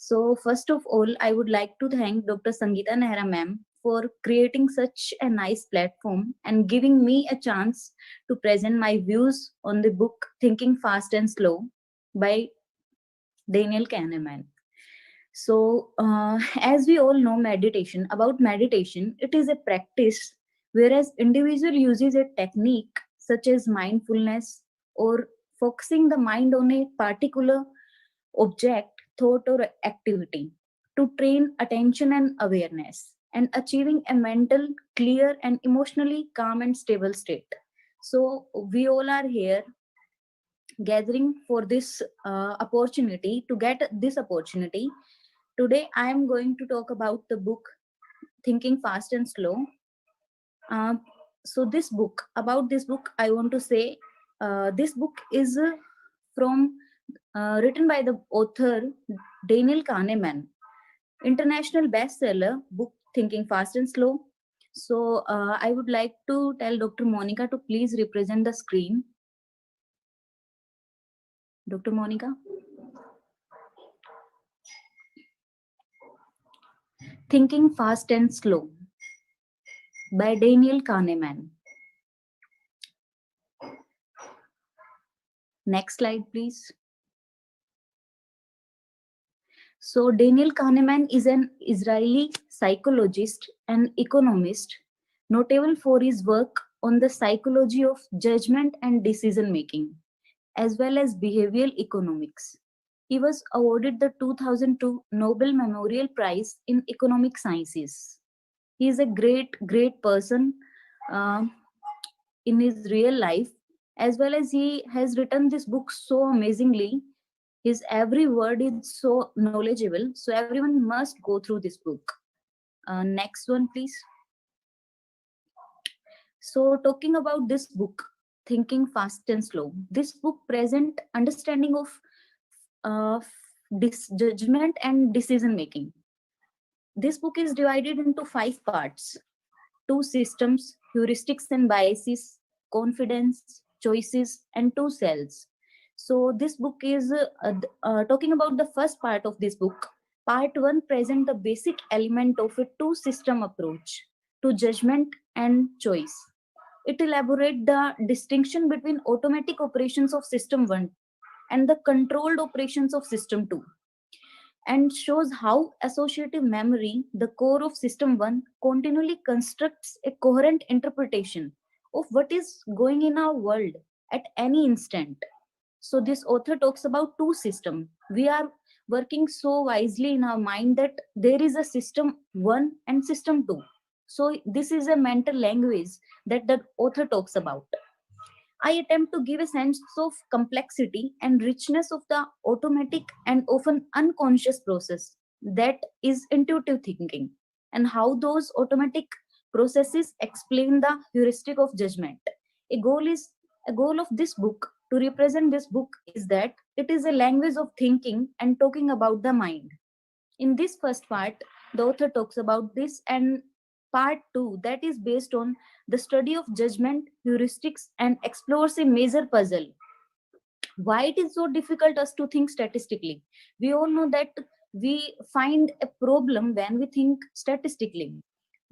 So first of all, I would like to thank Dr. Sangeeta Nehra ma'am for creating such a nice platform and giving me a chance to present my views on the book Thinking Fast and Slow by Daniel Kahneman. So, as we all know, meditation, it is a practice whereas individual uses a technique such as mindfulness or focusing the mind on a particular object, thought, or activity to train attention and awareness and achieving a mental, clear, and emotionally calm and stable state. So, we all are here gathering for this opportunity to get this opportunity. Today, I am going to talk about the book Thinking Fast and Slow. Uh, about this book, I want to say this book is from written by the author Daniel Kahneman, international bestseller book Thinking Fast and Slow. So I would like to tell Dr. Monica to please represent the screen. Dr. Monica, Thinking Fast and Slow by Daniel Kahneman. Next slide, please. So, Daniel Kahneman is an Israeli psychologist and economist, notable for his work on the psychology of judgment and decision making, as well as behavioral economics. He was awarded the 2002 Nobel Memorial Prize in Economic Sciences. He is a great person uh, in his real life, as well as he has written this book so amazingly. His every word is so knowledgeable, so everyone must go through this book. Next one, please. So, talking about this book, Thinking Fast and Slow, this book present understanding of uh, judgment and decision making. This book is divided into five parts: two systems, heuristics and biases, confidence, choices, and two cells. So this book is talking about the first part of this book. Part one present the basic element of a two system approach to judgment and choice. It elaborate the distinction between automatic operations of system 1 and the controlled operations of system 2, and shows how associative memory, the core of system 1, continually constructs a coherent interpretation of what is going in our world at any instant. So this author talks about two systems. We are working so wisely in our mind that there is a system 1 and system 2. So this is a mental language that the author talks about. I attempt to give a sense of complexity and richness of the automatic and often unconscious process that is intuitive thinking, and how those automatic processes explain the heuristic of judgment. A goal is a goal of this book to represent this book is that it is a language of thinking and talking about the mind. In this first part, the author talks about this, and part 2 that is based on the study of judgment, heuristics, and explores a major puzzle. Why it is so difficult us to think statistically? We all know that we find a problem when we think statistically.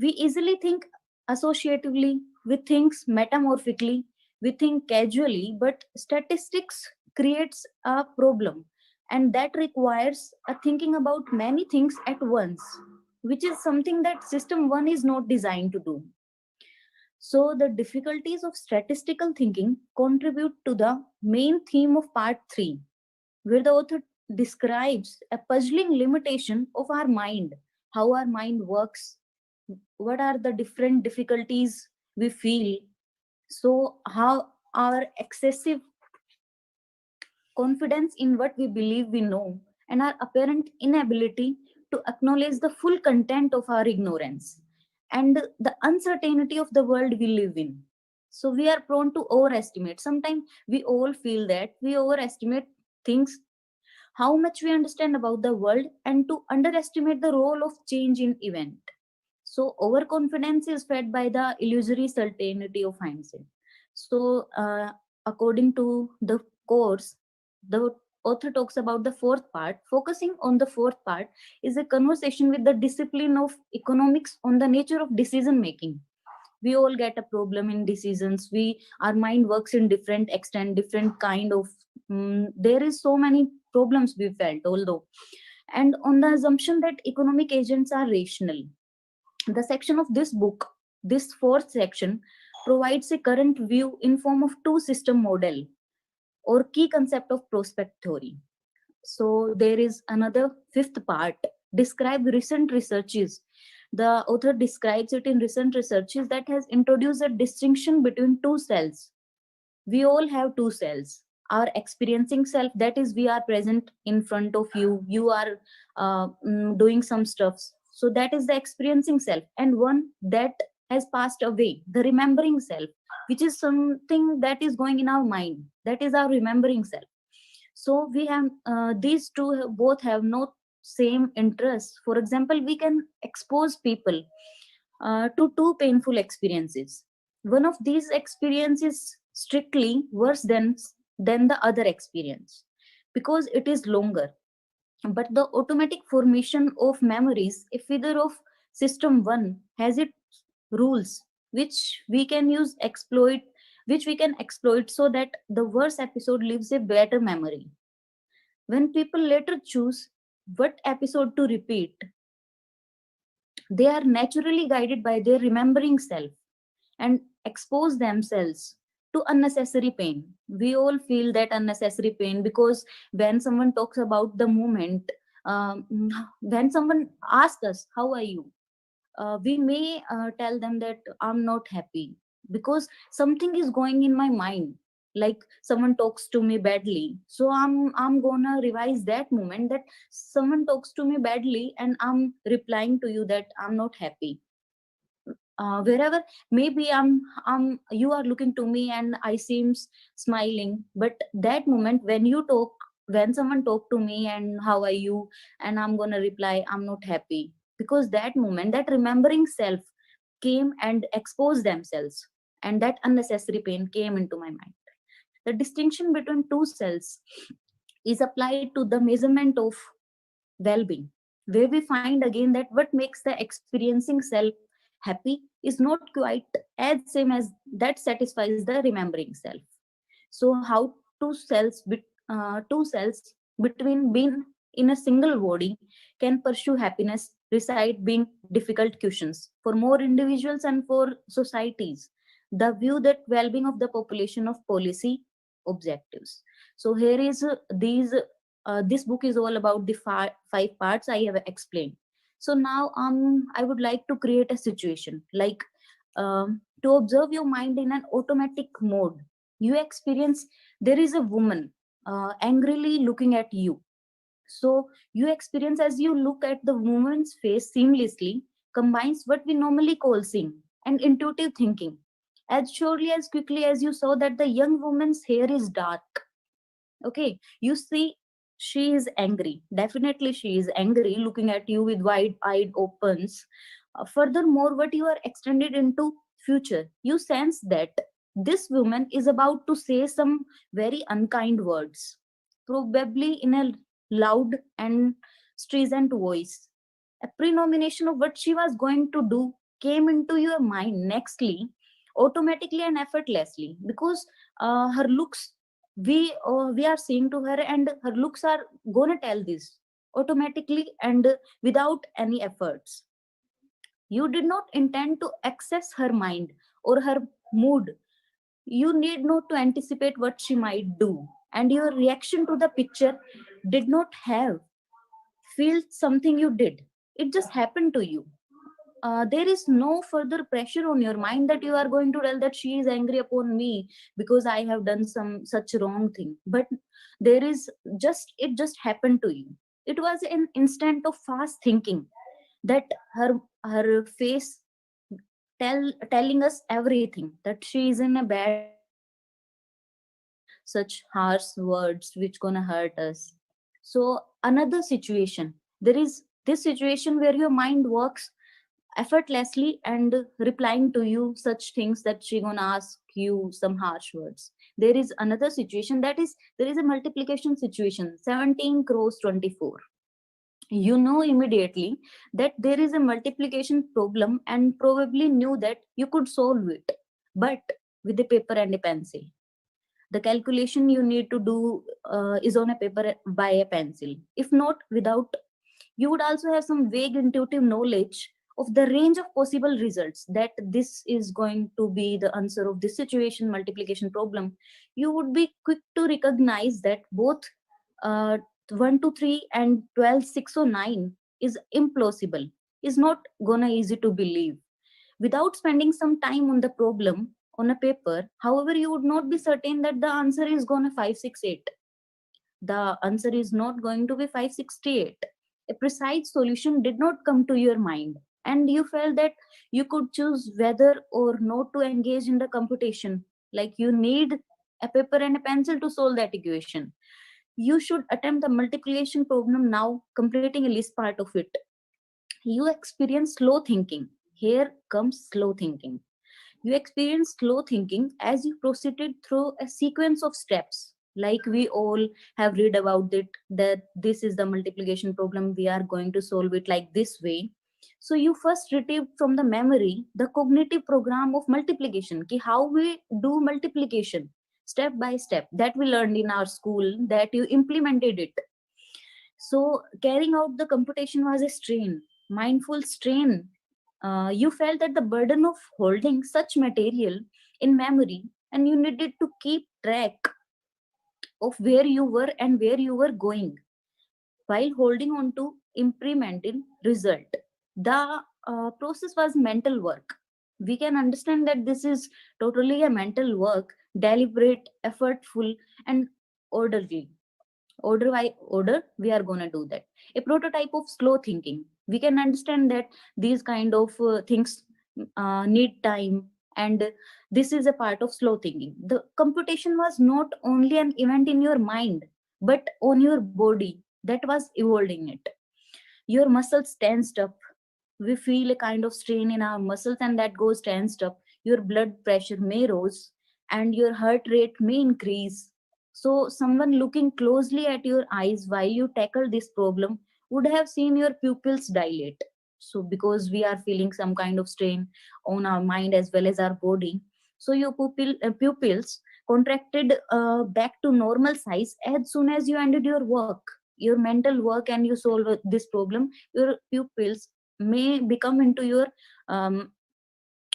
We easily think associatively, we think metamorphically, we think casually, but statistics creates a problem, and that requires a thinking about many things at once, which is something that system 1 is not designed to do. So, the difficulties of statistical thinking contribute to the main theme of part 3, where the author describes a puzzling limitation of our mind, how our mind works, what are the different difficulties we feel. So, how our excessive confidence in what we believe we know and our apparent inability to acknowledge the full content of our ignorance and the uncertainty of the world we live in. So we are prone to overestimate. Sometimes we all feel that we overestimate things, how much we understand about the world, and to underestimate the role of change in event. So overconfidence is fed by the illusory certainty of hindsight. So according to the course, the author talks about the fourth part. Focusing on the fourth part is a conversation with the discipline of economics on the nature of decision making. We all get a problem in decisions. Our mind works in different extent, different kind of. There is so many problems we felt, although, and on the assumption that economic agents are rational. The section of this book, this fourth section, provides a current view in form of two system model or key concept of prospect theory. So there is another fifth part, describe recent researches. The author describes it in recent researches that has introduced a distinction between two cells. We all have two cells. Our experiencing self, that is, we are present in front of you. You are doing some stuff. So that is the experiencing self. And one that has passed away, the remembering self, which is something that is going in our mind. That is our remembering self. So we have these two both have no same interests. For example, we can expose people to two painful experiences. One of these experiences strictly worse than the other experience because it is longer. But the automatic formation of memories, if either of system one has its rules, which we can use exploit, which we can exploit so that the worst episode leaves a better memory. When people later choose what episode to repeat, they are naturally guided by their remembering self and expose themselves to unnecessary pain. We all feel that unnecessary pain because when someone talks about the moment, um, when someone asks us, how are you? We may tell them that I'm not happy because something is going in my mind, like someone talks to me badly, so I'm gonna revise that moment, that someone talks to me badly and I'm replying to you that I'm not happy. Wherever, maybe you are looking to me and I seems smiling, but that moment when someone talk to me and how are you, and I'm gonna reply I'm not happy, because that moment, that remembering self came and exposed themselves, and that unnecessary pain came into my mind. The distinction between two cells is applied to the measurement of well-being, where we find again that what makes the experiencing self happy is not quite as same as that satisfies the remembering self. So how two cells between being in a single body can pursue happiness reside being difficult questions for more individuals and for societies. The view that well-being of the population of policy objectives. So here is these this book is all about the five parts I have explained. So now I would like to create a situation like to observe your mind in an automatic mode. You experience there is a woman angrily looking at you. So you experience as you look at the woman's face seamlessly combines what we normally call seeing and intuitive thinking. As surely as quickly as you saw that the young woman's hair is dark, okay, you see she is angry. Definitely she is angry looking at you with wide eyed opens. Furthermore, what you are extended into future, you sense that this woman is about to say some very unkind words, probably in a loud and strident voice. A prenomination of what she was going to do came into your mind nextly, automatically and effortlessly, because her looks, we are seeing to her and her looks are gonna tell this automatically and without any efforts. You did not intend to access her mind or her mood. You need not to anticipate what she might do, and your reaction to the picture did not have feel something you did. It just happened to you. There is no further pressure on your mind that you are going to tell that she is angry upon me because I have done some such wrong thing. But there is just, it just happened to you. It was an instant of fast thinking that her face telling us everything, that she is in a bad mood, she is going to say such harsh words which gonna hurt us. So another situation, there is this situation where your mind works effortlessly and replying to you such things that she gonna ask you some harsh words. There is another situation, that is there is a multiplication situation, 17 cross 24. You know immediately that there is a multiplication problem and probably knew that you could solve it, but with a paper and a pencil. The calculation you need to do is on a paper by a pencil. If not without, you would also have some vague intuitive knowledge of the range of possible results, that this is going to be the answer of this situation multiplication problem. You would be quick to recognize that both uh, 1 to 3 and 12 6 or 9 is implausible, is not gonna easy to believe. Without spending some time on the problem on a paper, however, you would not be certain that the answer is gonna 568. The answer is not going to be 568. A precise solution did not come to your mind, and you felt that you could choose whether or not to engage in the computation. Like you need a paper and a pencil to solve that equation. You should attempt the multiplication problem now, completing a least part of it. You experience slow thinking. Here comes slow thinking. You experience slow thinking as you proceeded through a sequence of steps. Like we all have read about it, that this is the multiplication problem, we are going to solve it like this way. So you first retrieved from the memory the cognitive program of multiplication, ki how we do multiplication step by step, that we learned in our school, that you implemented it. So carrying out the computation was a strain, mindful strain. You felt that the burden of holding such material in memory, and you needed to keep track of where you were and where you were going while holding on to implementing result. The process was mental work. We can understand that this is totally a mental work, deliberate, effortful, and orderly. Order by order, we are going to do that. A prototype of slow thinking. We can understand that these kind of things need time, and this is a part of slow thinking. The computation was not only an event in your mind, but on your body, that was evolving it. Your muscles tensed up. We feel a kind of strain in our muscles, and that goes tensed up. Your blood pressure may rise, and your heart rate may increase. So someone looking closely at your eyes while you tackle this problem would have seen your pupils dilate. So because we are feeling some kind of strain on our mind as well as our body, so your pupils contracted back to normal size as soon as you ended your work, your mental work, and you solve this problem. Your pupils may become into your um,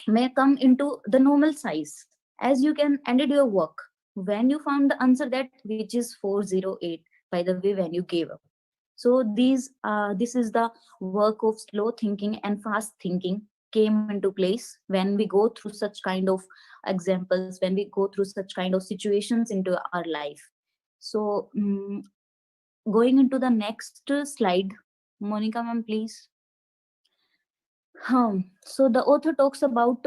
may come into the normal size as you can ended your work when you found the answer, that which is 408, by the way, when you gave up. So this is the work of slow thinking and fast thinking came into place when we go through such kind of examples, when we go through such kind of situations into our life. So going into the next slide, Monica ma'am, please. So the author talks about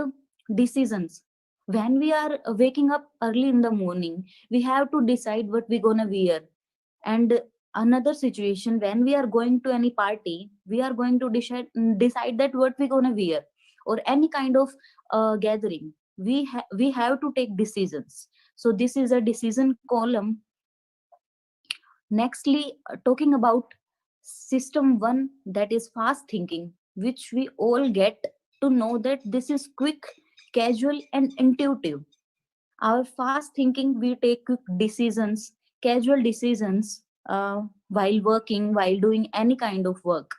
decisions. When we are waking up early in the morning, we have to decide what we're gonna wear. And another situation, when we are going to any party, we are going to decide that what we're gonna wear, or any kind of gathering. We have to take decisions. So this is a decision column. Nextly, talking about system one, that is fast thinking, which we all get to know that this is quick, casual, and intuitive. Our fast thinking, we take quick decisions, casual decisions while working, while doing any kind of work.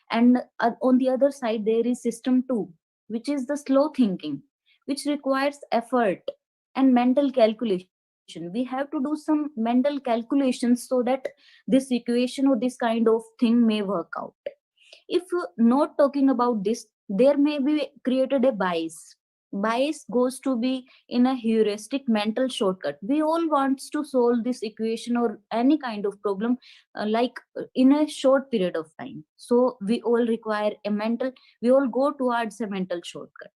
And on the other side, there is system two, which is the slow thinking, which requires effort and mental calculation. We have to do some mental calculations so that this equation or this kind of thing may work out. If not talking about this, there may be created a bias. Bias goes to be in a heuristic mental shortcut. We all wants to solve this equation or any kind of problem in a short period of time. So we all require a mental, we all go towards a mental shortcut.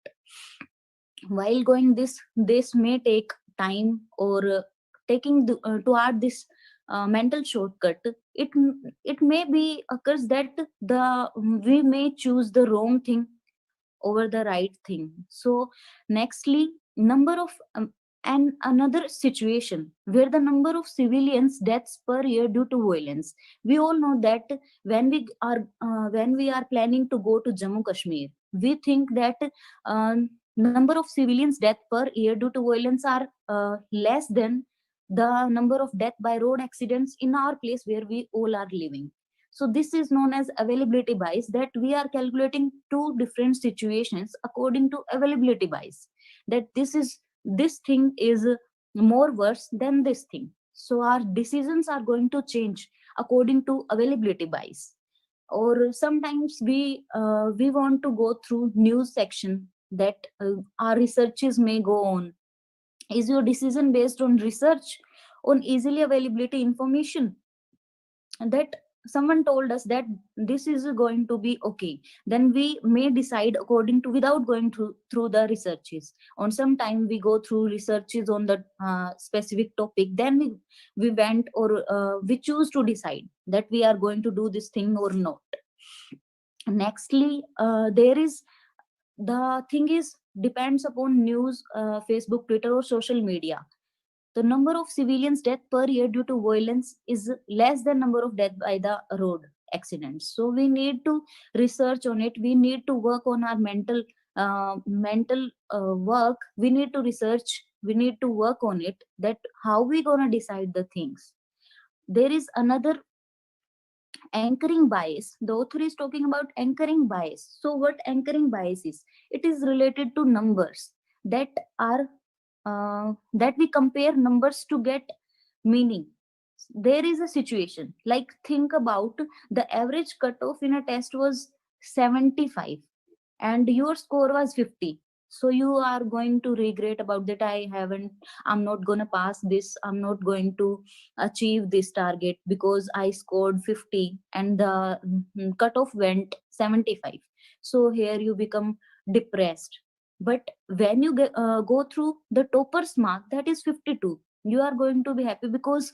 While going this may take time, or taking toward this mental shortcut, it it may be occurs that the we may choose the wrong thing over the right thing. So nextly, number of And another situation where the number of civilians deaths per year due to violence. We all know that when we are planning to go to Jammu Kashmir, we think that number of civilians death per year due to violence are less than the number of death by road accidents in our place where we all are living. So this is known as availability bias, that we are calculating two different situations according to availability bias, that this thing is more worse than this thing, so our decisions are going to change according to availability bias. Or sometimes we want to go through news section, that our researches may go on. Is your decision based on research, on easily availability information, that someone told us that this is going to be okay, then we may decide according to, without going through the researches. On some time we go through researches on the specific topic, then we went, or we choose to decide that we are going to do this thing or not. Nextly, there is the thing is depends upon news, Facebook, Twitter, or social media. The number of civilians death per year due to violence is less than number of death by the road accidents. So we need to research on it. We need to work on our mental work. We need to research. We need to work on it. That how we gonna decide the things. There is another anchoring bias. The author is talking about anchoring bias. So what anchoring bias is? It is related to numbers that are that we compare numbers to get meaning. There is a situation like, think about the average cutoff in a test was 75 and your score was 50. So you are going to regret about that. I'm not going to pass this, I'm not going to achieve this target because I scored 50 and the cutoff went 75. So here you become depressed. But when you go through the topper's mark, that is 52, you are going to be happy, because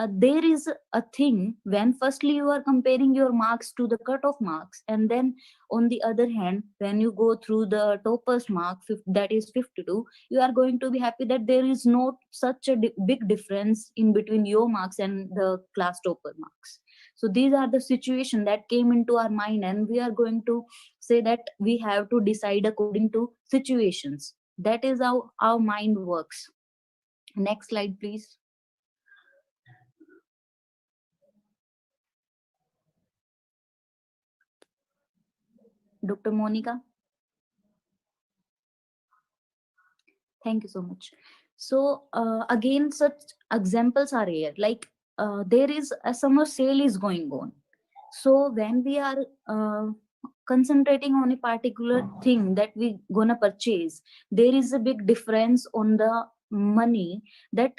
there is a thing when firstly you are comparing your marks to the cutoff marks, and then on the other hand, when you go through the topper's mark, that is 52, you are going to be happy that there is no such a big difference in between your marks and the class topper marks. So these are the situation that came into our mind, and we are going to say that we have to decide according to situations. That is how our mind works. Next slide, please. Dr. Monica. Thank you so much. So again, such examples are here. Like there is a summer sale is going on. So when we are concentrating on a particular thing that we gonna purchase, there is a big difference on the money that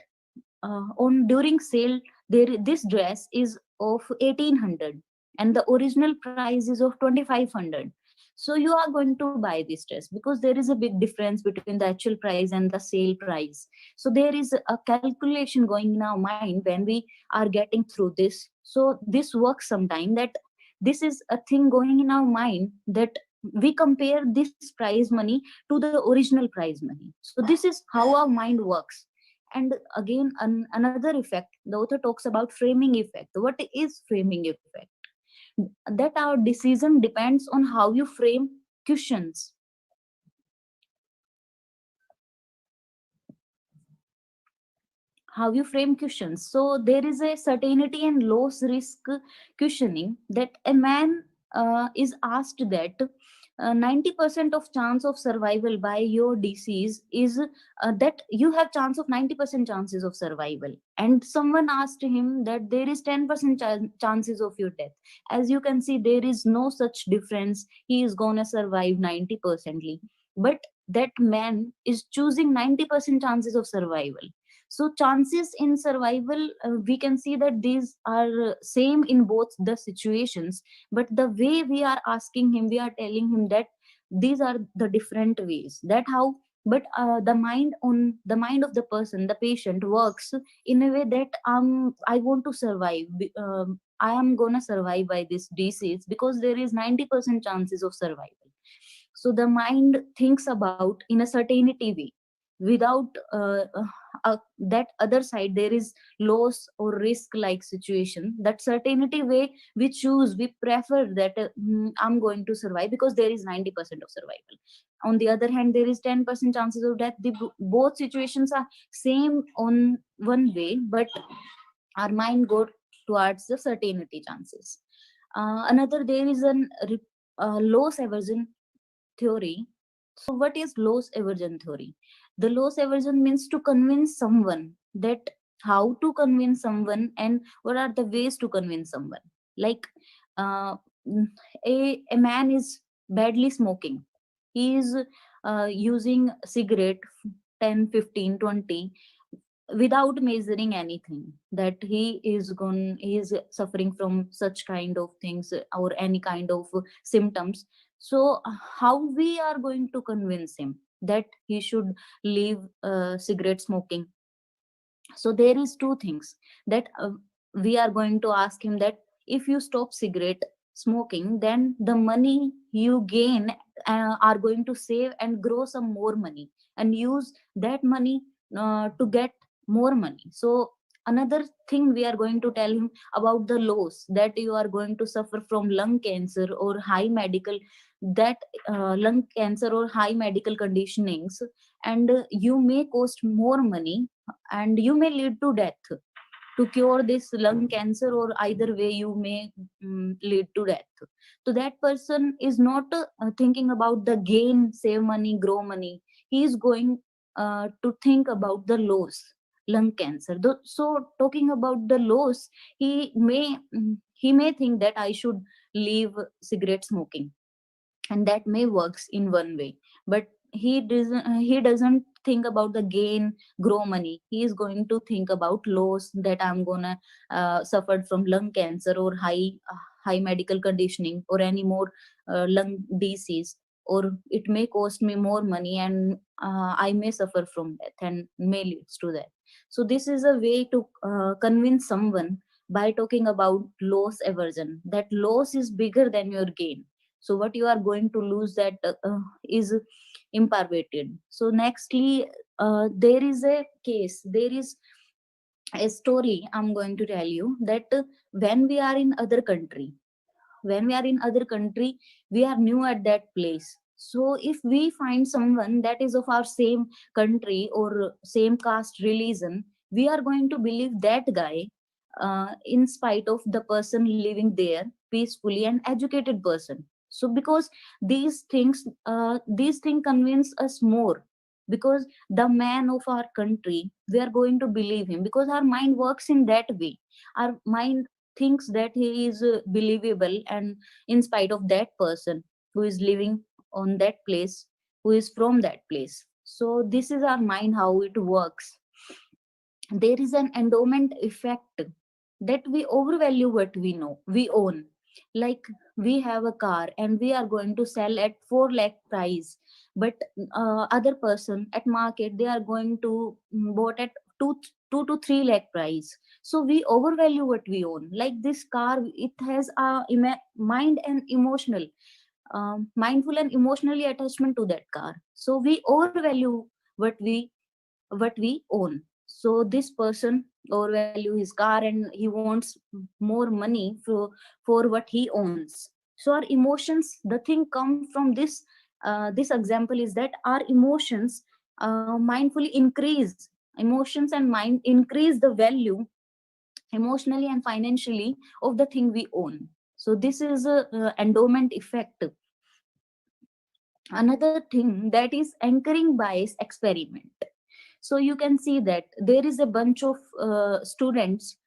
on during sale. There this dress is of 1800 and the original price is of 2500. So you are going to buy this dress because there is a big difference between the actual price and the sale price. So there is a calculation going in our mind when we are getting through this. So this works sometime, that this is a thing going in our mind, that we compare this prize money to the original prize money. So this is how our mind works. And again, another effect, the author talks about framing effect. What is framing effect? That our decision depends on how you frame questions. How you frame questions. So there is a certainty and loss risk questioning, that a man is asked that 90% of chance of survival by your disease is that you have chance of 90% chances of survival, and someone asked him that there is 10% chances of your death. As you can see, there is no such difference, he is gonna survive 90%ly, but that man is choosing 90% chances of survival. So chances in survival, we can see that these are same in both the situations, but the way we are asking him, we are telling him that these are the different ways, that how. But the mind of the person, the patient, works in a way that I want to survive. I am gonna survive by this disease because there is 90% chances of survival. So the mind thinks about in a certainty way. without that other side there is loss or risk like situation. That certainty way we choose, we prefer that I'm going to survive because there is 90% of survival. On the other hand, there is 10% chances of death. Both situations are same on one way, but our mind go towards the certainty chances. Another, there is an loss aversion theory. So what is loss aversion theory? The loss aversion means to convince someone, that how to convince someone and what are the ways to convince someone. Like uh, a man is badly smoking. He is using cigarette 10, 15, 20 without measuring anything, that he is suffering from such kind of things or any kind of symptoms. So how we are going to convince him that he should leave cigarette smoking? So there is two things that we are going to ask him, that if you stop cigarette smoking, then the money you gain are going to save and grow some more money and use that money to get more money. So another thing we are going to tell him about the loss, that you are going to suffer from lung cancer or high medical, that lung cancer or high medical conditionings, and you may cost more money and you may lead to death. To cure this lung cancer, or either way you may lead to death. So that person is not thinking about the gain, save money, grow money. He is going to think about the loss, lung cancer. So talking about the loss, he may think that I should leave cigarette smoking, and that may works in one way, but he doesn't think about the gain, grow money. He is going to think about loss, that I'm gonna suffer from lung cancer or high medical conditioning or any more lung disease, or it may cost me more money, and I may suffer from death and may leads to that. So this is a way to convince someone by talking about loss aversion, that loss is bigger than your gain. So what you are going to lose, that is impervated. So nextly, there is a story I'm going to tell you, that when we are in other country, when we are in other country, we are new at that place. So if we find someone that is of our same country or same caste religion, we are going to believe that guy, in spite of the person living there peacefully and educated person. So because these things convince us more, because the man of our country, we are going to believe him because our mind works in that way. Our mind thinks that he is believable, and in spite of that person who is living on that place, who is from that place. So this is our mind, how it works. There is an endowment effect, that we overvalue what we own. Like, we have a car and we are going to sell at 4 lakh price, but other person at market, they are going to bought at 2 to 3 lakh price. So we overvalue what we own. Like this car, it has a mind and emotional, mindful and emotionally attachment to that car. So we overvalue what we own. So this person overvalue his car and he wants more money for what he owns. So our emotions, the thing come from this example is that our emotions mindfully increase, emotions and mind increase the value emotionally and financially of the thing we own. So this is a endowment effect. Another thing, that is anchoring bias experiment. So you can see that there is a bunch of students,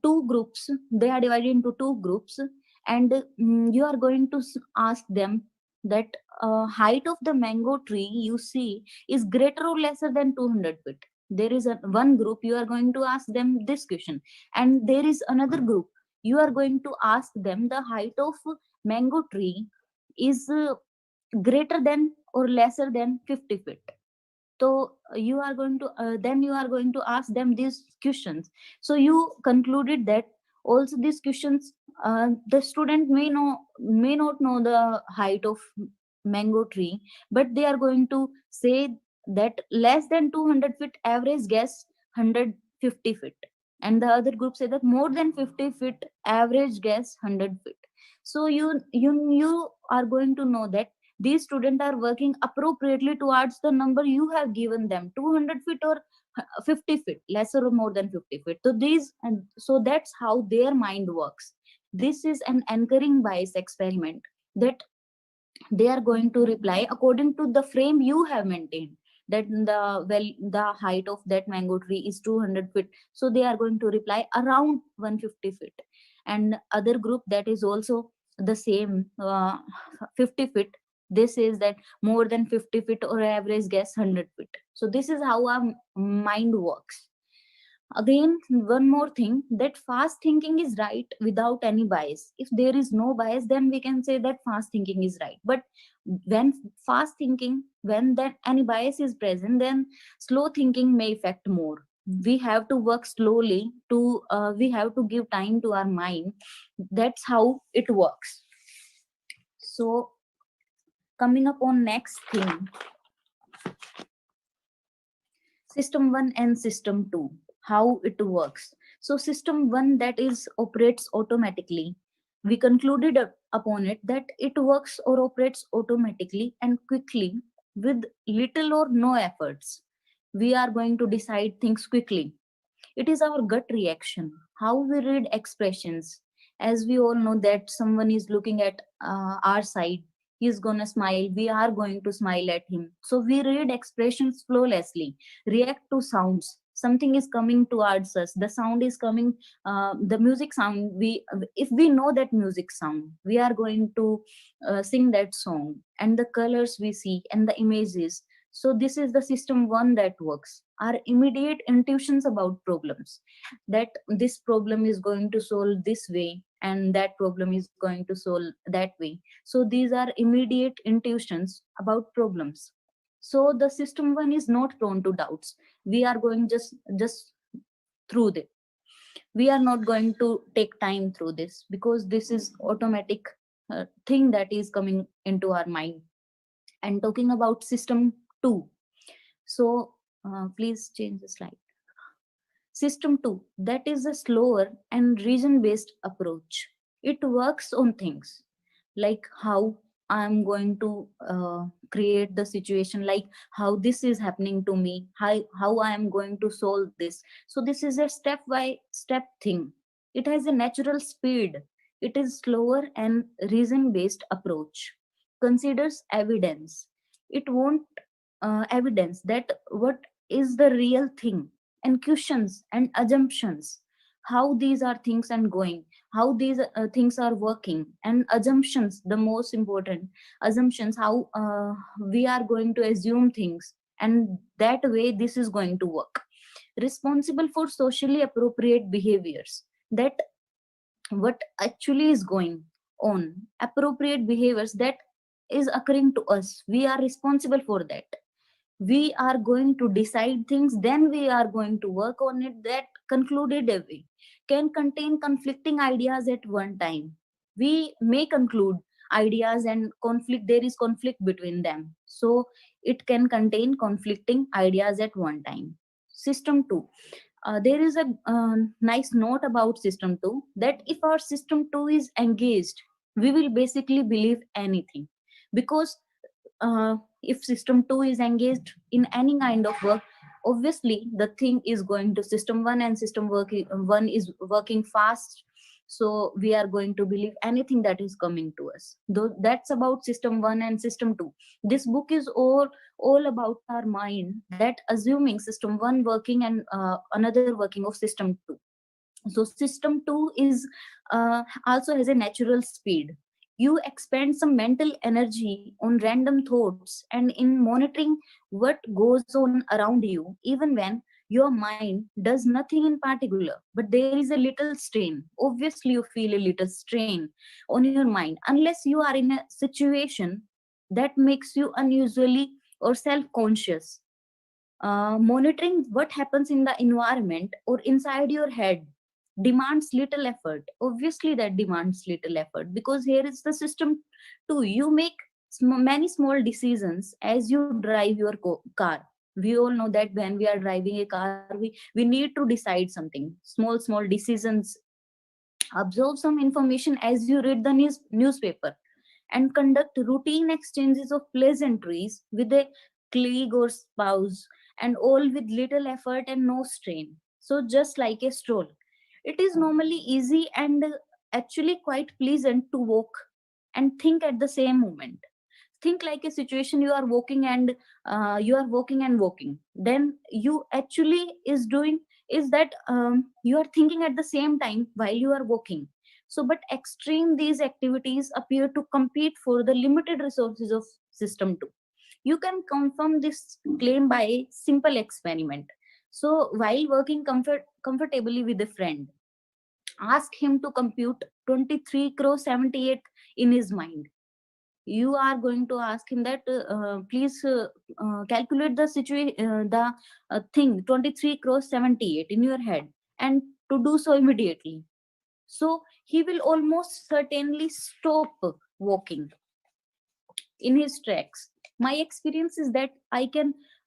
two groups, they are divided into two groups, and you are going to ask them that height of the mango tree you see is greater or lesser than 200 feet. There is one group, you are going to ask them this question, and there is another group, you are going to ask them the height of mango tree is greater than or lesser than 50 feet. So you are going to then you are going to ask them these questions. So you concluded that also these questions, the student may not know the height of mango tree, but they are going to say that less than 200 feet average guess 150 feet, and the other group say that more than 50 feet average guess 100 feet. So you are going to know that these students are working appropriately towards the number you have given them, 200 feet or 50 feet, lesser or more than 50 feet. So these, and so that's how their mind works. This is an anchoring bias experiment, that they are going to reply according to the frame you have maintained, that the height of that mango tree is 200 feet, so they are going to reply around 150 feet. And other group that is also the same, 50 feet, this is that more than 50 feet or average guess 100 feet. So this is how our mind works. Again, one more thing, that fast thinking is right without any bias. If there is no bias, then we can say that fast thinking is right. But when fast thinking, when that any bias is present, then slow thinking may affect more. We have to work slowly to we have to give time to our mind. That's how it works. So coming up on next thing, system 1 and system 2, how it works. So system 1, that is operates automatically, we concluded upon it that it works or operates automatically and quickly with little or no efforts. We are going to decide things quickly. It is our gut reaction, how we read expressions. As we all know that someone is looking at our side, he's gonna smile, we are going to smile at him. So we read expressions flawlessly, react to sounds. Something is coming towards us, the sound is coming, the music sound. We, if we know that music sound, we are going to sing that song, and the colors we see and the images. So this is the system 1 that works. Our immediate intuitions about problems, that this problem is going to solve this way and that problem is going to solve that way. So these are immediate intuitions about problems. So the system 1 is not prone to doubts. We are going just through this. We are not going to take time through this, because this is automatic thing that is coming into our mind. And talking about system 2, so please change the slide. System 2, that is a slower and region based approach. It works on things like how I'm going to create the situation, like how this is happening to me, how I am going to solve this. So this is a step by step thing. It has a natural speed. It is slower and reason based approach. Considers evidence. It won't evidence that what is the real thing, and questions and assumptions, how these are things and going, how these things are working, and assumptions, the most important assumptions, how we are going to assume things, and that way this is going to work. Responsible for socially appropriate behaviors, that what actually is going on, appropriate behaviors that is occurring to us, we are responsible for that. We are going to decide things, then we are going to work on it. That concluded way can contain conflicting ideas at one time. We may conclude ideas and conflict, there is conflict between them, so it can contain conflicting ideas at one time. System 2, there is a nice note about system 2, that if our system 2 is engaged, we will basically believe anything. Because if system 2 is engaged in any kind of work, obviously the thing is going to system 1, and system working 1 is working fast, so we are going to believe anything that is coming to us. Though that's about system 1 and system 2. This book is all about our mind, that assuming system 1 working and another working of system 2. So system 2 is also has a natural speed. You expend some mental energy on random thoughts and in monitoring what goes on around you, even when your mind does nothing in particular, but there is a little strain. Obviously you feel a little strain on your mind, unless you are in a situation that makes you unusually or self-conscious. Monitoring what happens in the environment or inside your head demands little effort. Obviously that demands little effort, because here is the system too. You make many small decisions as you drive your car. We all know that when we are driving a car, we need to decide something, small decisions. Observe some information as you read the newspaper, and conduct routine exchanges of pleasantries with a colleague or spouse, and all with little effort and no strain. So, just like a stroll, it is normally easy and actually quite pleasant to walk and think at the same moment. Think like a situation, you are walking and walking, then you actually is doing is that you are thinking at the same time while you are walking. So but extreme these activities appear to compete for the limited resources of system 2. You can confirm this claim by a simple experiment. So while working comfortably with a friend, ask him to compute 23 crore 78 in his mind. You are going to ask him that please calculate the situation, the thing 23 cross 78 in your head, and to do so immediately. So he will almost certainly stop walking in his tracks. My experience is that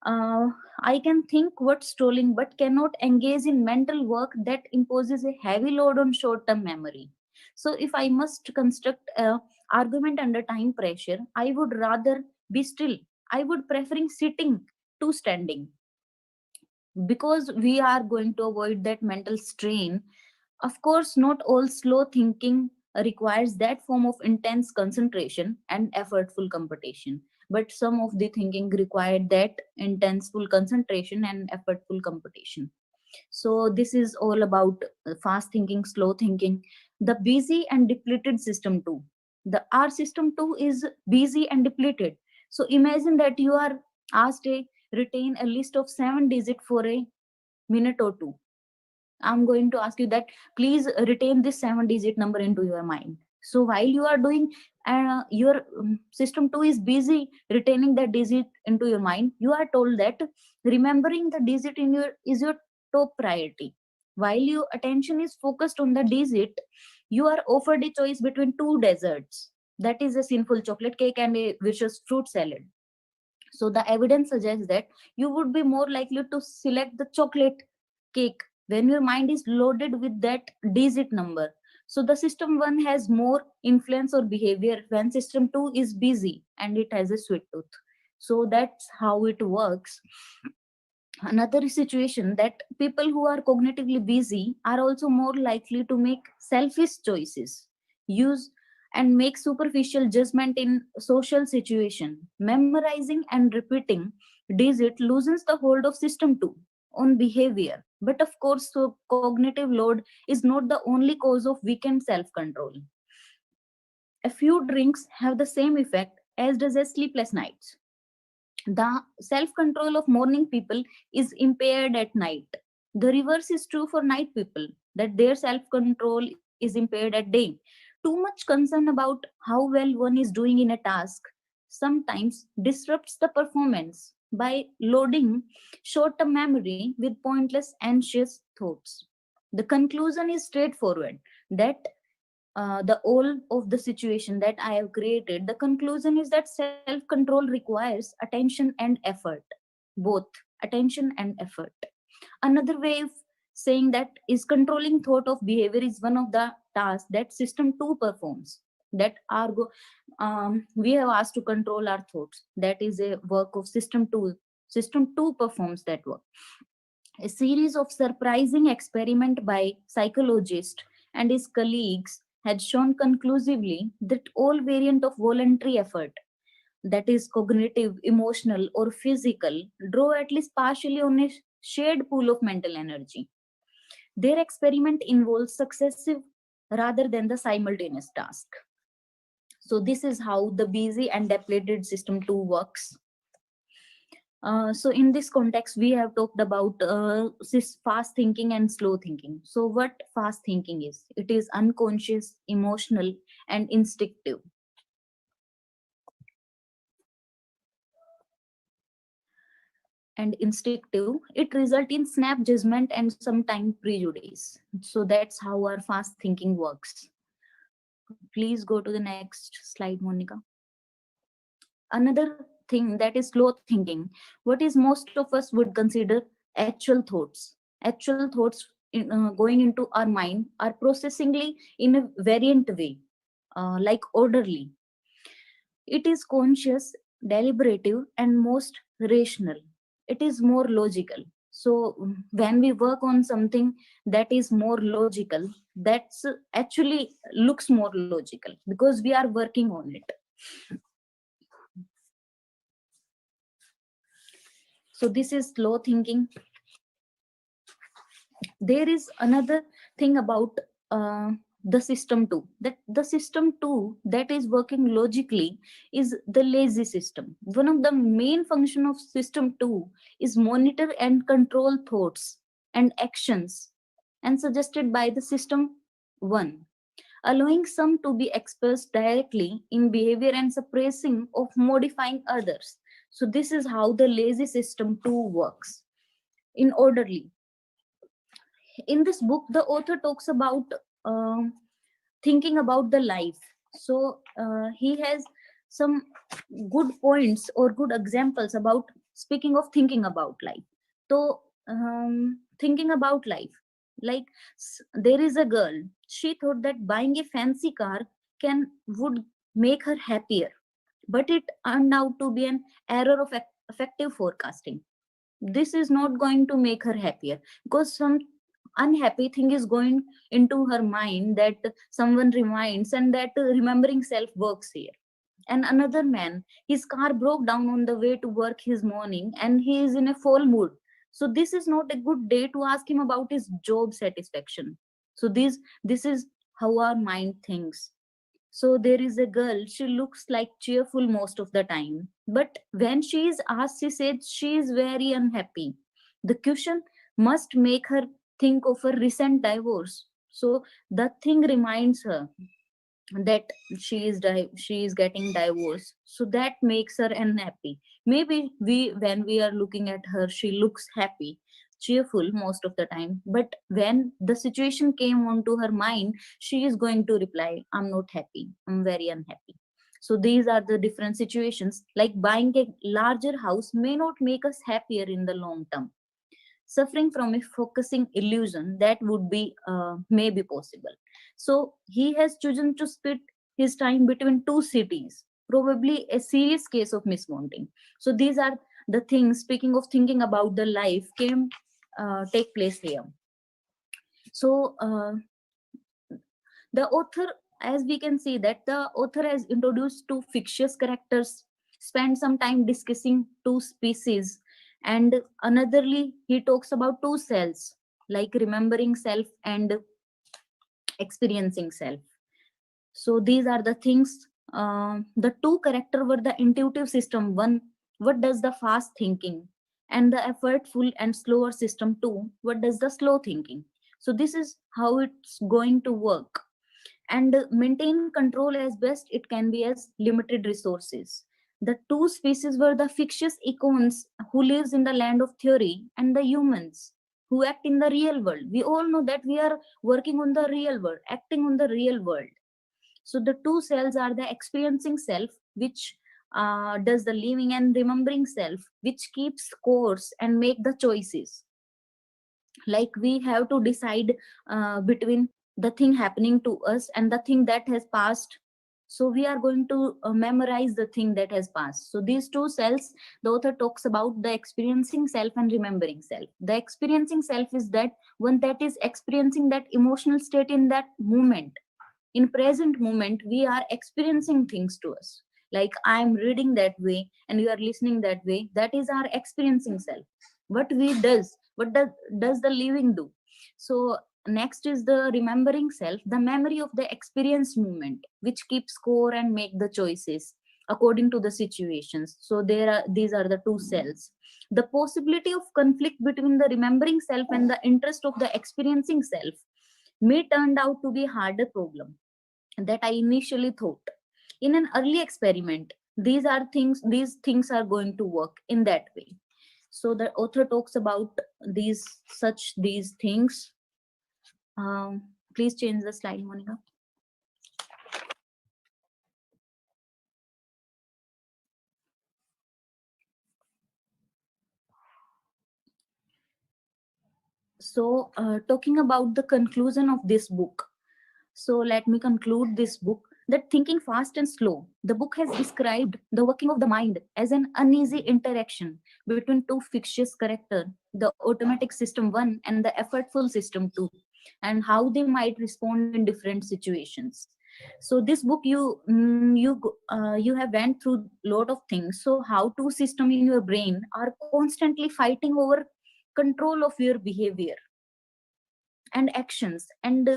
uh, I can think what's strolling but cannot engage in mental work that imposes a heavy load on short-term memory. So if I must construct a argument under time pressure, I would rather be still. I would preferring sitting to standing, because we are going to avoid that mental strain. Of course, not all slow thinking requires that form of intense concentration and effortful computation, but some of the thinking required that intenseful concentration and effortful computation. So, this is all about fast thinking, slow thinking, the busy and depleted system too. The R system too is busy and depleted. So, imagine that you are asked to retain a list of 7 digits for a minute or two. I'm going to ask you that please retain this 7 digit number into your mind. So while you are doing, your system 2 is busy retaining that digit into your mind, you are told that remembering the digit in your is your top priority. While your attention is focused on the digit, you are offered a choice between two desserts. That is a sinful chocolate cake and a vicious fruit salad. So the evidence suggests that you would be more likely to select the chocolate cake when your mind is loaded with that digit number. So the system 1 has more influence or behavior when system 2 is busy and it has a sweet tooth. So that's how it works. Another situation that people who are cognitively busy are also more likely to make selfish choices, use and make superficial judgment in social situation. Memorizing and repeating digit loosens the hold of system 2 on behavior. But of course, so cognitive load is not the only cause of weakened self-control. A few drinks have the same effect as does a sleepless nights. The self control of morning people is impaired at night. The reverse is true for night people, that their self control is impaired at day. Too much concern about how well one is doing in a task sometimes disrupts the performance by loading short term memory with pointless, anxious thoughts. The conclusion is straightforward, that the all of the situation that I have created, the conclusion is that self control requires attention and effort, both attention and effort. Another way of saying that is controlling thought of behavior is one of the tasks that system 2 performs. That are we have asked to control our thoughts. That is a work of system 2. System 2 performs that work. A series of surprising experiments by psychologist and his colleagues had shown conclusively that all variant of voluntary effort, that is cognitive, emotional or physical, draw at least partially on a shared pool of mental energy. Their experiment involves successive rather than the simultaneous task. So this is how the busy and depleted system 2 works. So in this context, we have talked about fast thinking and slow thinking. So what fast thinking is? It is unconscious, emotional, and instinctive. It results in snap judgment and sometimes prejudice. So that's how our fast thinking works. Please go to the next slide, Monica. Another thing, that is slow thinking, what is most of us would consider actual thoughts. Actual thoughts going into our mind are processingly in a variant way, like orderly. It is conscious, deliberative, and most rational. It is more logical. So when we work on something that is more logical, that's actually looks more logical because we are working on it. So this is slow thinking. There is another thing about the system 2, that the system 2 that is working logically is the lazy system. One of the main function of system 2 is monitor and control thoughts and actions, and suggested by the system 1, allowing some to be expressed directly in behavior and suppressing of modifying others. So this is how the lazy system 2 works in orderly. In this book, the author talks about um, thinking about the life. So he has some good points or good examples about speaking of thinking about life. So thinking about life, like there is a girl, she thought that buying a fancy car can would make her happier, but it turned out to be an error of effective forecasting. This is not going to make her happier, because some unhappy thing is going into her mind that someone reminds, and that remembering self works here. And another man, his car broke down on the way to work his morning, and he is in a full mood. So this is not a good day to ask him about his job satisfaction. So this is how our mind thinks. So there is a girl, she looks like cheerful most of the time. But when she is asked, she said she is very unhappy. The question must make her think of a recent divorce. So the thing reminds her that she is getting divorced. So that makes her unhappy. Maybe when we are looking at her, she looks happy, cheerful most of the time. But when the situation came onto her mind, she is going to reply, I'm not happy, I'm very unhappy. So these are the different situations. Like buying a larger house may not make us happier in the long term. Suffering from a focusing illusion, that would be maybe possible. So he has chosen to split his time between two cities, probably a serious case of mismounting. So these are the things, speaking of thinking about the life, came take place here. So the author, as we can see that the author has introduced two fictitious characters, spent some time discussing two species, and anotherly he talks about two selves, like remembering self and experiencing self. So these are the things. The two character were the intuitive system one, what does the fast thinking, and the effortful and slower system two, what does the slow thinking. So this is how it's going to work. And maintain control as best it can be as limited resources. The two species were the fictitious icons who lives in the land of theory, and the humans who act in the real world. We all know that we are working on the real world, acting on the real world. So the two cells are the experiencing self, which does the living, and remembering self, which keeps course and make the choices. Like we have to decide between the thing happening to us and the thing that has passed. So we are going to memorize the thing that has passed. So these two cells, the author talks about the experiencing self and remembering self. The experiencing self is that one that is experiencing that emotional state in that moment. In present moment we are experiencing things to us, like I am reading that way and you are listening that way. That is our experiencing self. What does the living do? So next is the remembering self, the memory of the experienced moment, which keeps score and make the choices according to the situations. So there are these are the two cells. The possibility of conflict between the remembering self and the interest of the experiencing self may turn out to be a harder problem that I initially thought. In an early experiment, these things are going to work in that way. So the author talks about these things. Please change the slide, Monica. So, talking about the conclusion of this book. So, let me conclude this book that thinking fast and slow. The book has described the working of the mind as an uneasy interaction between two fictitious characters, the automatic system one and the effortful system two, and how they might respond in different situations. So this book, you have went through lot of things. So how two system in your brain are constantly fighting over control of your behavior and actions, and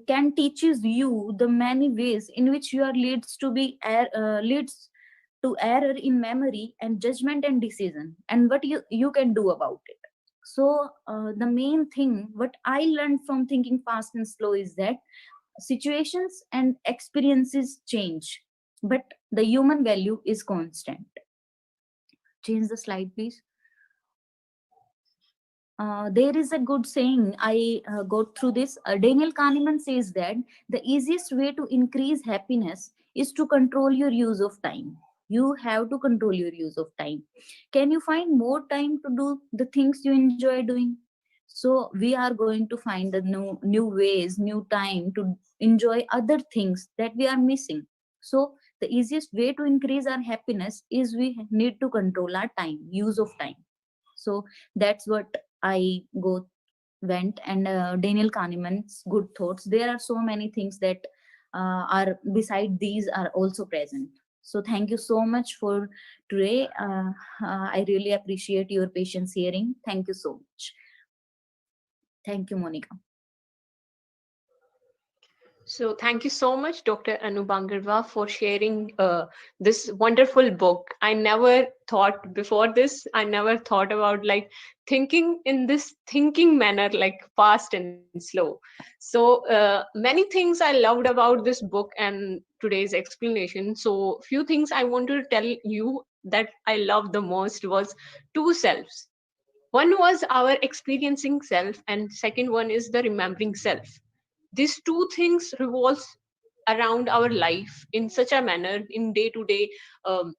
can teaches you the many ways in which you are leads to error in memory and judgment and decision, and what you can do about it. So the main thing what I learned from thinking fast and slow is that situations and experiences change, but the human value is constant. Change the slide, please. There is a good saying I got through this. Daniel Kahneman says that the easiest way to increase happiness is to control your use of time. You have to control your use of time. Can you find more time to do the things you enjoy doing? So we are going to find the new ways, new time to enjoy other things that we are missing. So the easiest way to increase our happiness is we need to control our time, use of time. So that's what I go went. And Daniel Kahneman's good thoughts. There are so many things that are beside these are also present. So thank you so much for today. I really appreciate your patience hearing. Thank you so much. Thank you, Monica. So thank you so much, Dr. Anu Bangarwa, for sharing this wonderful book. I never thought before this, I never thought about like thinking in this thinking manner, like fast and slow. So many things I loved about this book and today's explanation. So few things I want to tell you that I loved the most was two selves. One was our experiencing self, and second one is the remembering self. These two things revolves around our life in such a manner in um,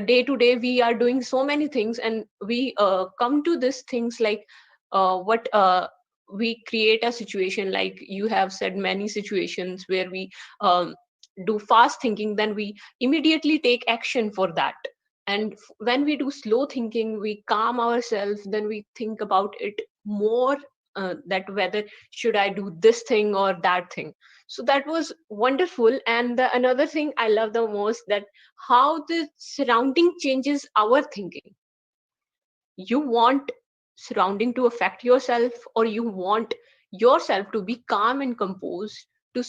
day to day we are doing so many things, and we come to these things like what we create a situation, like you have said many situations where we um, do fast thinking, then we immediately take action for that. And when we do slow thinking, we calm ourselves, then we think about it more, that whether should I do this thing or that thing. So that was wonderful. And the another thing I love the most, that how the surrounding changes our thinking. You want surrounding to affect yourself, or you want yourself to be calm and composed to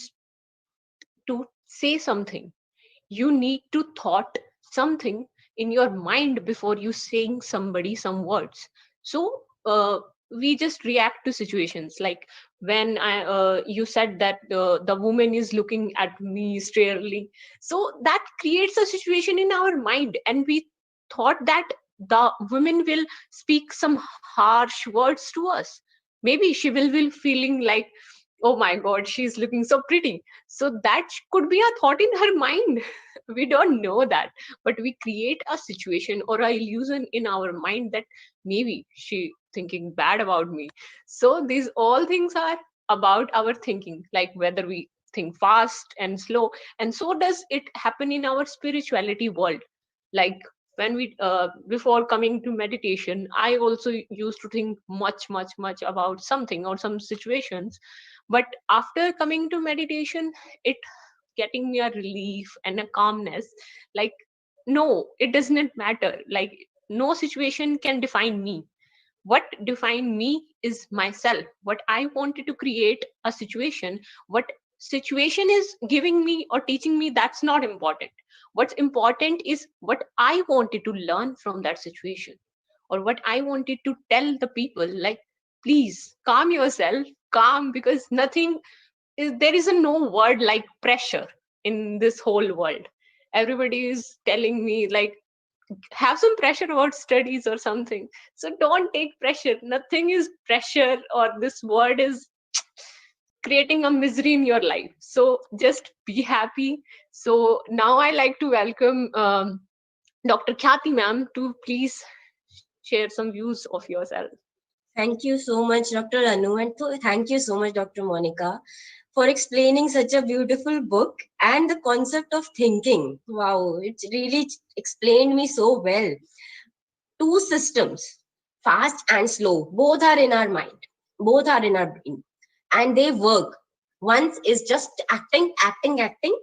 to say something. You need to thought something in your mind before you saying somebody some words. So we just react to situations, like when I you said that the woman is looking at me strangely, so that creates a situation in our mind, and we thought that the woman will speak some harsh words to us. Maybe she will feeling like, oh my god, she's looking so pretty. So that could be a thought in her mind. We don't know that, but we create a situation or a illusion in our mind that maybe she thinking bad about me. So these all things are about our thinking, like whether we think fast and slow. And so does it happen in our spirituality world. Like when we before coming to meditation, I also used to think much about something or some situations, but after coming to meditation, it getting me a relief and a calmness. Like, no, it doesn't matter. Like, no situation can define me. What define me is myself. What I wanted to create a situation, what situation is giving me or teaching me, that's not important. What's important is what I wanted to learn from that situation, or what I wanted to tell the people, like, please calm yourself, calm, because nothing is there is a no word like pressure in this whole world. Everybody is telling me like, have some pressure about studies or something. So don't take pressure. Nothing is pressure, or this word is creating a misery in your life. So just be happy. So now I like to welcome Dr. Khyati ma'am to please share some views of yourself. Thank you so much, Dr. Anu, and thank you so much, Dr. Monica, for explaining such a beautiful book and the concept of thinking. Wow, it really explained me so well. Two systems, fast and slow, both are in our mind, both are in our brain, and they work. One is just acting, acting, acting,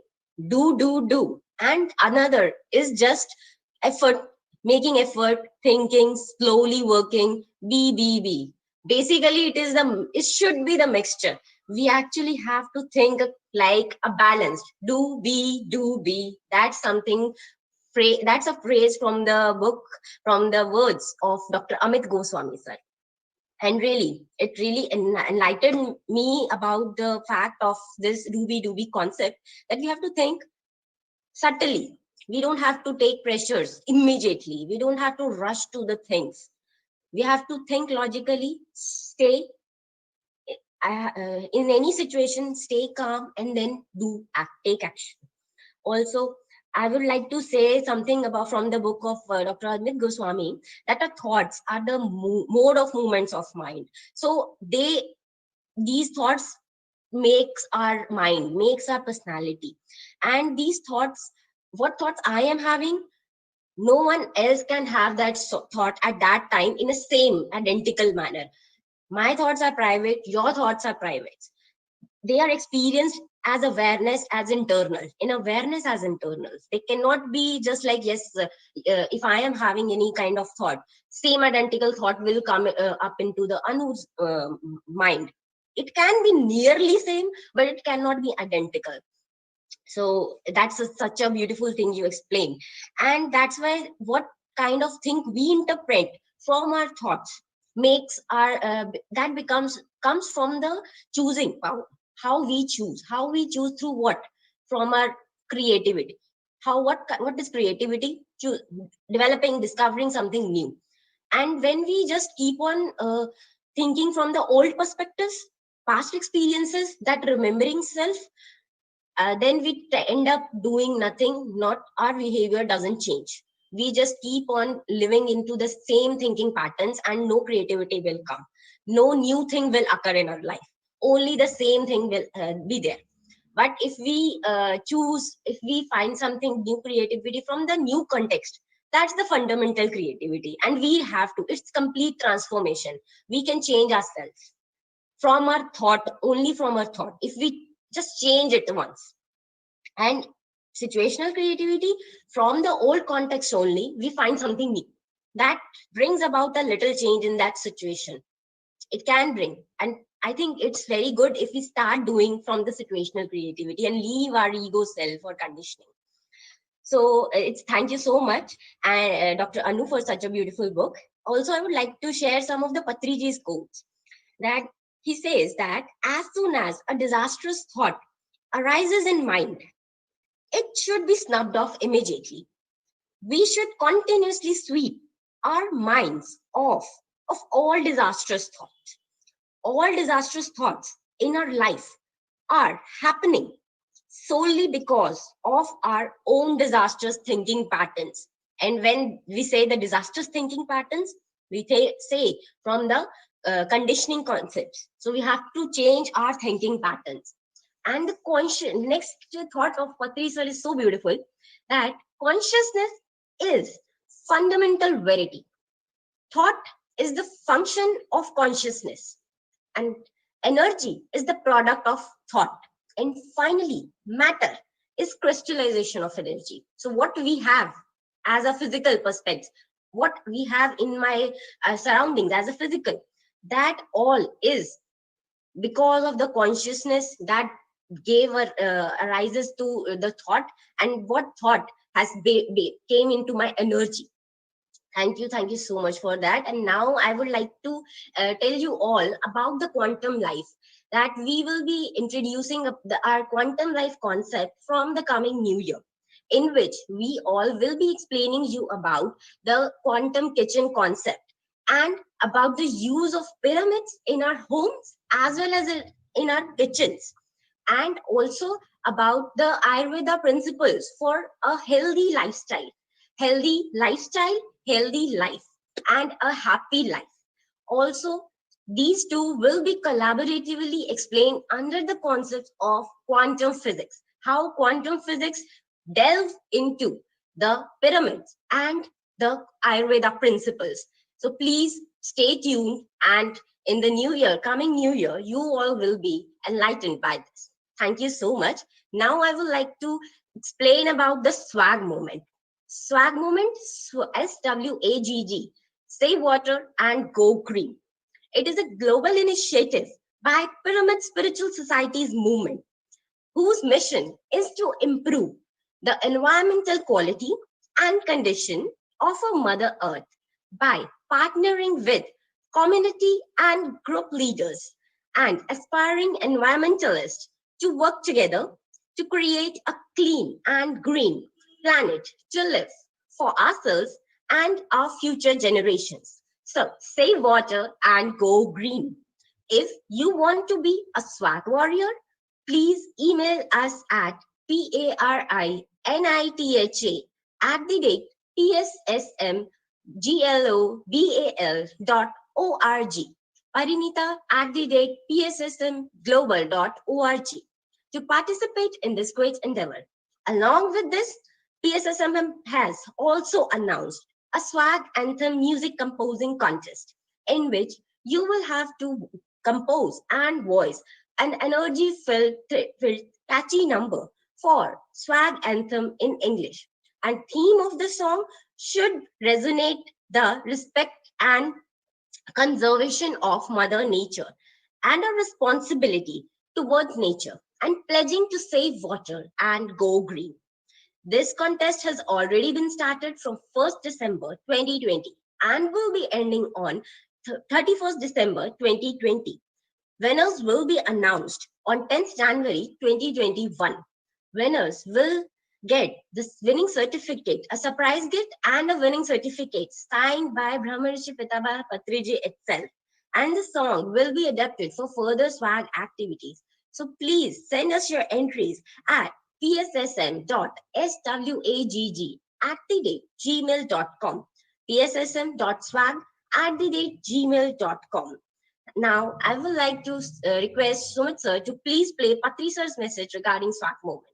do, and another is just effort, making effort, thinking, slowly working, be. Basically, it should be the mixture. We actually have to think like a balanced do, be. That's something that's a phrase from the book, from the words of Dr. Amit Goswami sir. And really, it really enlightened me about the fact of this do be concept, that we have to think subtly. We don't have to take pressures immediately. We don't have to rush to the things. We have to think logically, stay in any situation, stay calm, and then take action. Also, I would like to say something about from the book of Dr. Amit Goswami, that our thoughts are the mode of movements of mind. So these thoughts makes our mind, makes our personality, and these thoughts, what thoughts I am having, no one else can have that thought at that time in the same identical manner. My thoughts are private, your thoughts are private. They are experienced as awareness, as internal, in awareness as internals. They cannot be just like, yes, if I am having any kind of thought, same identical thought will come up into the Anu's mind. It can be nearly same, but it cannot be identical. So that's such a beautiful thing you explained. And that's why what kind of thing we interpret from our thoughts makes our that becomes comes from the choosing power. How we choose through what? From our creativity. What is creativity? Developing, discovering something new. And when we just keep on thinking from the old perspectives, past experiences, that remembering self, then we end up doing nothing. Not our behavior doesn't change. We just keep on living into the same thinking patterns, and no creativity will come. No new thing will occur in our life. Only the same thing will be there. But if we if we find something new, creativity from the new context, that's the fundamental creativity. And we have to, it's complete transformation. We can change ourselves from our thought, only from our thought, if we just change it once. And situational creativity, from the old context only, we find something new that brings about a little change in that situation. It can bring. And I think it's very good if we start doing from the situational creativity and leave our ego self or conditioning. So it's thank you so much, and Dr. Anu, for such a beautiful book. Also, I would like to share some of the Patriji's quotes, that he says that as soon as a disastrous thought arises in mind, it should be snubbed off immediately. We should continuously sweep our minds off of all disastrous thoughts. All disastrous thoughts in our life are happening solely because of our own disastrous thinking patterns. And when we say the disastrous thinking patterns, we say from the conditioning concepts. So we have to change our thinking patterns. And the next thought of Patri sir is so beautiful, that consciousness is fundamental verity. Thought is the function of consciousness, and energy is the product of thought. And finally, matter is crystallization of energy. So what we have as a physical perspective, what we have in my surroundings as a physical, that all is because of the consciousness that arises to the thought, and what thought has came into my energy. Thank you so much for that. And now I would like to tell you all about the quantum life, that we will be introducing our quantum life concept from the coming new year, in which we all will be explaining you about the quantum kitchen concept, and about the use of pyramids in our homes as well as in our kitchens, and also about the Ayurveda principles for a healthy lifestyle. Healthy lifestyle, healthy life, and a happy life. Also, These two will be collaboratively explained under the concept of quantum physics, how quantum physics delves into the pyramids and the Ayurveda principles. So please stay tuned, and in the new year, coming new year, you all will be enlightened by this. Thank you so much. Now I would like to explain about the swag movement. Swag movement, SWAGG, Save Water and Go Green. It is a global initiative by Pyramid Spiritual Societies movement, whose mission is to improve the environmental quality and condition of our Mother Earth by partnering with community and group leaders and aspiring environmentalists to work together to create a clean and green planet to live for ourselves and our future generations. So save water and go green. If you want to be a swag warrior, please email us at parinita@pssmglobal.org, parinita@pssmglobal.org to participate in this great endeavor. Along with this, PSSMM has also announced a swag anthem music composing contest in which you will have to compose and voice an energy-filled, catchy number for swag anthem in English. And theme of the song should resonate the respect and conservation of Mother Nature and a responsibility towards nature and pledging to save water and go green. This contest has already been started from 1st December 2020 and will be ending on 31st December 2020. Winners will be announced on 10th January 2021. Winners will get this winning certificate, a surprise gift and a winning certificate signed by Brahmarishi Pitabha Patriji itself. And the song will be adapted for further swag activities. So please send us your entries at pssm.swagg@gmail.com, pssm.swag@gmail.com. Now, I would like to request Sumit sir to please play Patri sir's message regarding swag movement.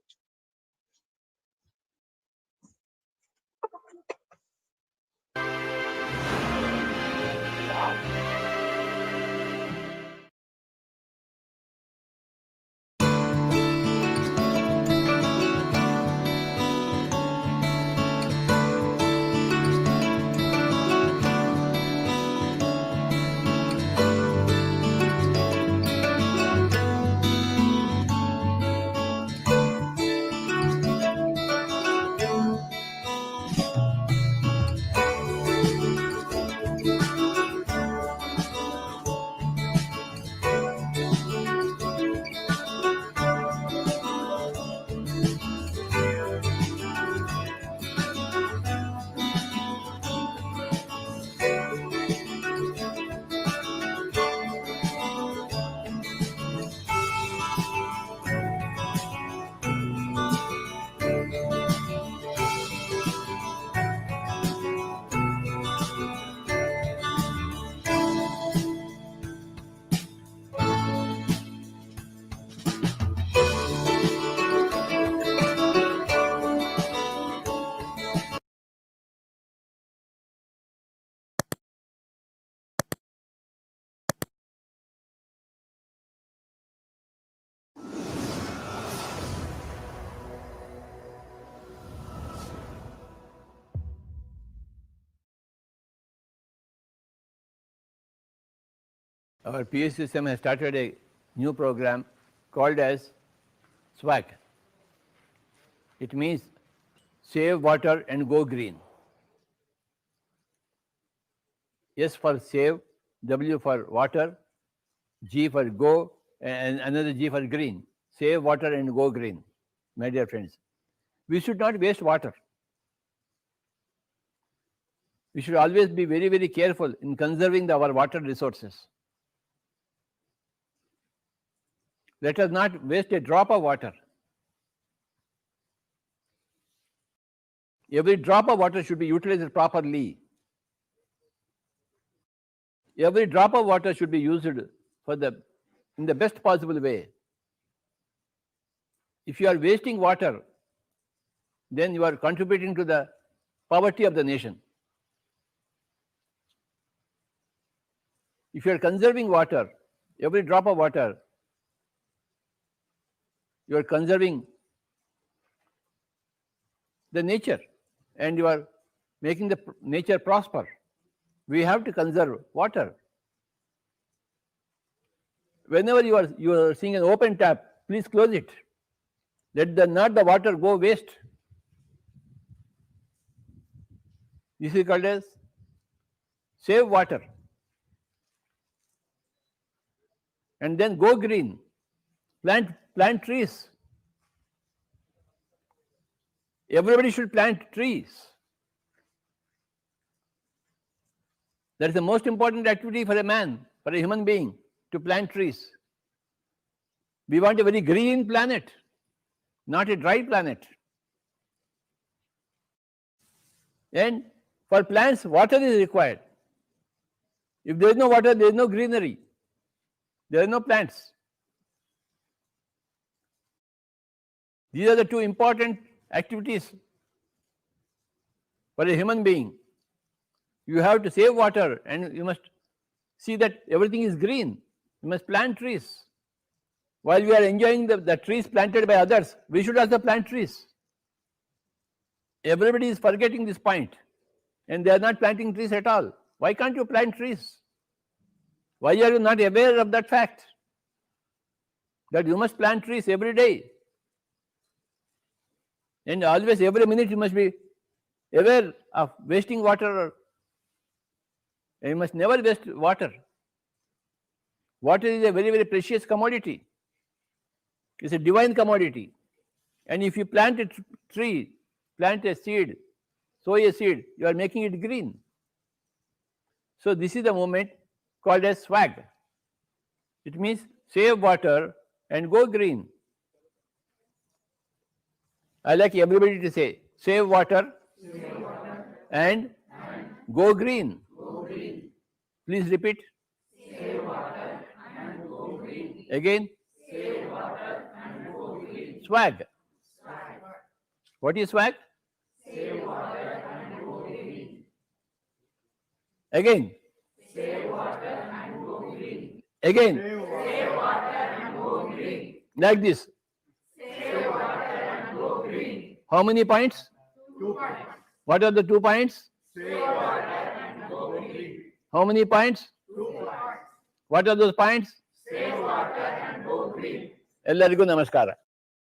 Our PH system has started a new program called as SWAG. It means Save Water and Go Green. S for save, W for water, G for go, and another G for green. Save water and go green, my dear friends. We should not waste water. We should always be very, very careful in conserving our water resources. Let us not waste a drop of water. Every drop of water should be utilized properly. Every drop of water should be used in the best possible way. If you are wasting water, then you are contributing to the poverty of the nation. If you are conserving water, every drop of water, you are conserving the nature and you are making the nature prosper. We have to conserve water. Whenever you are seeing an open tap, please close it. Let not the water go waste. This is called as save water. And then go green. Plant trees. Everybody should plant trees. That is the most important activity for a man, for a human being, to plant trees. We want a very green planet, not a dry planet. And for plants, water is required. If there is no water, there is no greenery. There are no plants. These are the two important activities for a human being. You have to save water and you must see that everything is green. You must plant trees. While we are enjoying the trees planted by others, we should also plant trees. Everybody is forgetting this point and they are not planting trees at all. Why can't you plant trees? Why are you not aware of that fact? That you must plant trees every day. And always, every minute, you must be aware of wasting water. And you must never waste water. Water is a very, very precious commodity. It's a divine commodity. And if you plant a tree, plant a seed, sow a seed, you are making it green. So this is the movement called as SWAG. It means save water and go green. I like everybody to say, save water, and go green. Please repeat. Save water and go green. Again. Save water and go green. SWAG. What is SWAG? Save water and go green. Again. Save water and go green. Again. Save water and go green. Like this. Save water and go green. How many points? 2 points. What are the 2 points? Save water and go green. How many points? 2 points. What are those points? Save water and go green. ಎಲ್ಲರಿಗೂ ನಮಸ್ಕಾರ.